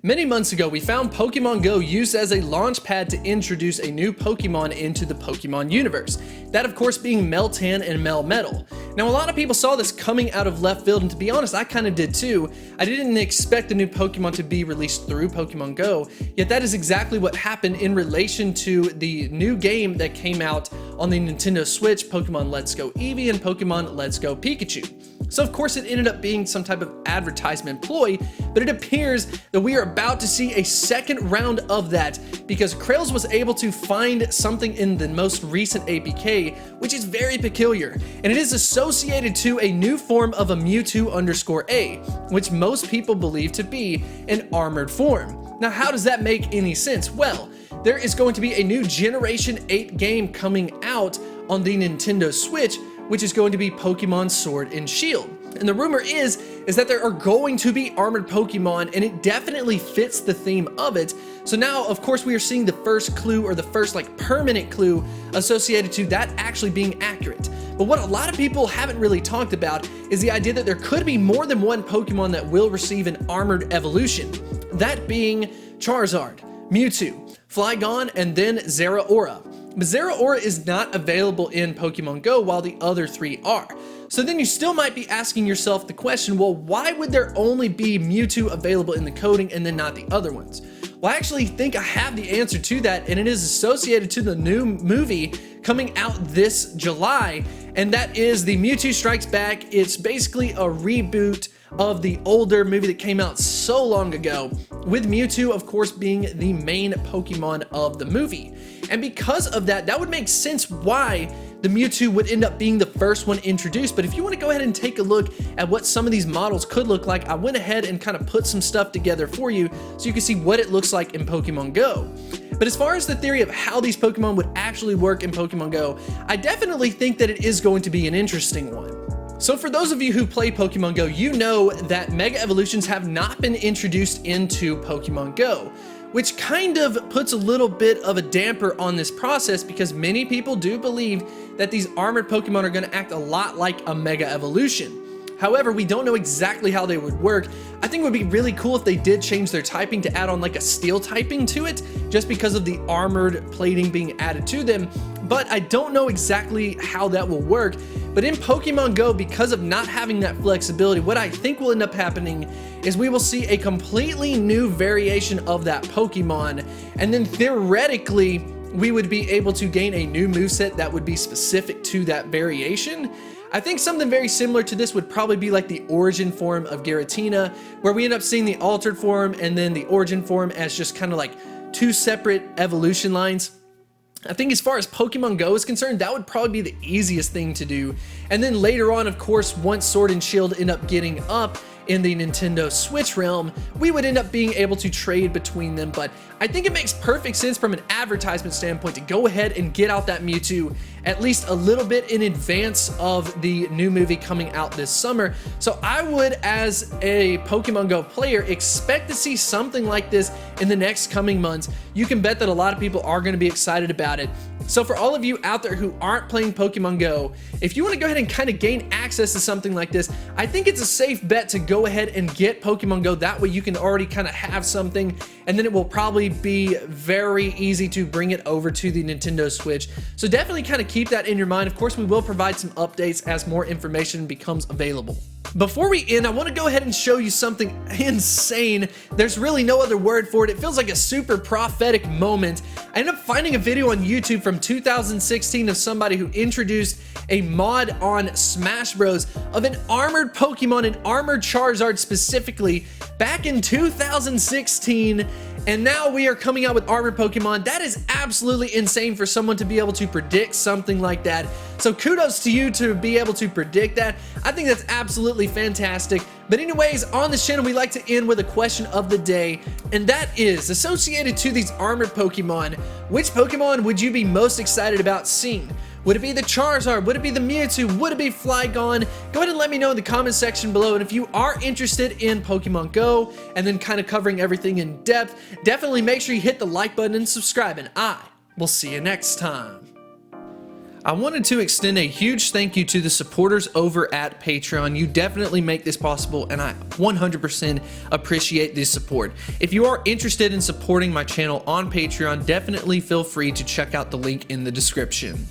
Many months ago, we found Pokemon Go used as a launch pad to introduce a new Pokemon into the Pokemon universe. That, of course, being Meltan and Melmetal. Now, a lot of people saw this coming out of left field, and to be honest, I kind of did too. I didn't expect a new Pokemon to be released through Pokemon Go, yet that is exactly what happened in relation to the new game that came out on the Nintendo Switch, Pokemon Let's Go Eevee and Pokemon Let's Go Pikachu. So of course it ended up being some type of advertisement ploy, but it appears that we are about to see a second round of that because Krails was able to find something in the most recent APK, which is very peculiar, and it is associated to a new form of a Mewtwo_A, which most people believe to be an armored form. Now, how does that make any sense? Well, there is going to be a new Generation 8 game coming out on the Nintendo Switch, which is going to be Pokemon Sword and Shield. And the rumor is that there are going to be armored Pokemon, and it definitely fits the theme of it. So now, of course, we are seeing the first clue, or the first permanent clue associated to that actually being accurate. But what a lot of people haven't really talked about is the idea that there could be more than one Pokemon that will receive an armored evolution. That being Charizard, Mewtwo, Flygon, and then Zeraora. But Zeraora is not available in Pokemon Go while the other three are. So then you still might be asking yourself the question, well, why would there only be Mewtwo available in the coding and then not the other ones? Well, I actually think I have the answer to that, and it is associated to the new movie coming out this July, and that is the Mewtwo Strikes Back. It's basically a reboot of the older movie that came out so long ago, with Mewtwo, of course, being the main Pokemon of the movie. And because of that, that would make sense why the Mewtwo would end up being the first one introduced. But if you want to go ahead and take a look at what some of these models could look like, I went ahead and kind of put some stuff together for you so you can see what it looks like in Pokemon Go. But as far as the theory of how these Pokemon would actually work in Pokemon Go, I definitely think that it is going to be an interesting one. So for those of you who play Pokemon Go, you know that Mega Evolutions have not been introduced into Pokemon Go, which kind of puts a little bit of a damper on this process because many people do believe that these armored Pokemon are going to act a lot like a Mega Evolution. However, we don't know exactly how they would work. I think it would be really cool if they did change their typing to add on like a steel typing to it, just because of the armored plating being added to them. But I don't know exactly how that will work. But in Pokemon Go, because of not having that flexibility, what I think will end up happening is we will see a completely new variation of that Pokemon. And then theoretically, we would be able to gain a new moveset that would be specific to that variation. I think something very similar to this would probably be like the origin form of Giratina, where we end up seeing the altered form and then the origin form as just kind of like two separate evolution lines. I think as far as Pokemon Go is concerned, that would probably be the easiest thing to do. And then later on, of course, once Sword and Shield end up getting up in the Nintendo Switch realm, we would end up being able to trade between them. But I think it makes perfect sense from an advertisement standpoint to go ahead and get out that Mewtwo at least a little bit in advance of the new movie coming out this summer. So I would, as a Pokemon Go player, expect to see something like this in the next coming months. You can bet that a lot of people are going to be excited about it. So for all of you out there who aren't playing Pokemon Go, if you want to go ahead and kind of gain access to something like this, I think it's a safe bet to go ahead and get Pokemon Go. That way you can already kind of have something, and then it will probably be very easy to bring it over to the Nintendo Switch. So definitely kind of keep that in your mind. Of course, we will provide some updates as more information becomes available. Before we end, I want to go ahead and show you something insane. There's really no other word for it. It feels like a super prophetic moment. I ended up finding a video on YouTube from 2016 of somebody who introduced a mod on Smash Bros. Of an armored Pokemon, an armored Charizard specifically, back in 2016. And now we are coming out with armored Pokemon. That is absolutely insane for someone to be able to predict something like that. So kudos to you to be able to predict that. I think that's absolutely fantastic. But anyways, on this channel, we like to end with a question of the day, and that is associated to these armored Pokemon. Which Pokemon would you be most excited about seeing? Would it be the Charizard? Would it be the Mewtwo? Would it be Flygon? Go ahead and let me know in the comment section below. And if you are interested in Pokemon Go and then kind of covering everything in depth, definitely make sure you hit the like button and subscribe, and I will see you next time. I wanted to extend a huge thank you to the supporters over at Patreon. You definitely make this possible, and I 100% appreciate this support. If you are interested in supporting my channel on Patreon, definitely feel free to check out the link in the description.